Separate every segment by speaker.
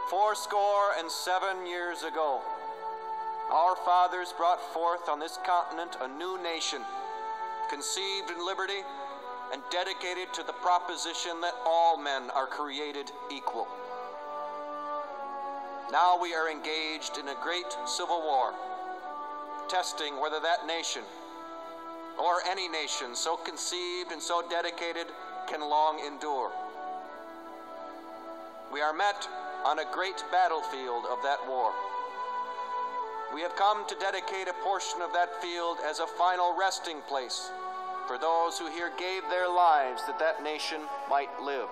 Speaker 1: "Fourscore and 7 years ago, our fathers brought forth on this continent a new nation, conceived in liberty and dedicated to the proposition that all men are created equal. Now we are engaged in a great civil war, testing whether that nation, or any nation so conceived and so dedicated, can long endure. We are met on a great battlefield of that war. We have come to dedicate a portion of that field as a final resting place for those who here gave their lives that that nation might live.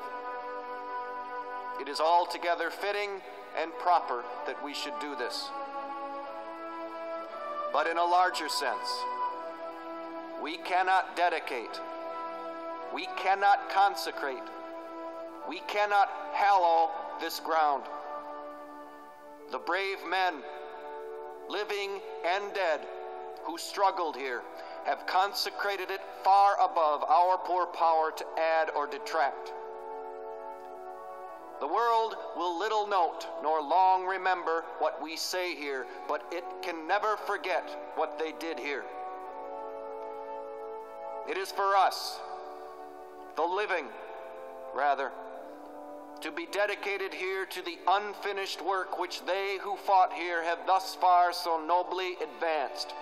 Speaker 1: It is altogether fitting and proper that we should do this. But in a larger sense, we cannot dedicate, we cannot consecrate, we cannot hallow this ground. The brave men, living and dead, who struggled here, have consecrated it far above our poor power to add or detract. The world will little note nor long remember what we say here, but it can never forget what they did here. It is for us, the living, rather, to be dedicated here to the unfinished work which they who fought here have thus far so nobly advanced.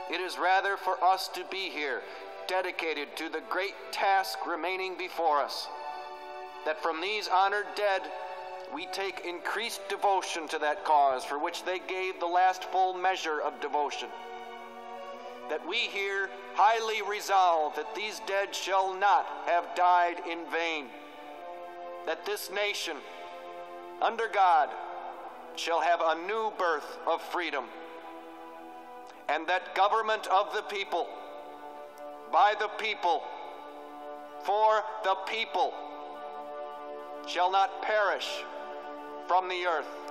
Speaker 1: It is rather for us to be here, dedicated to the great task remaining before us, that from these honored dead we take increased devotion to that cause for which they gave the last full measure of devotion. That we here highly resolve that these dead shall not have died in vain, that this nation, under God, shall have a new birth of freedom, and that government of the people, by the people, for the people, shall not perish from the earth.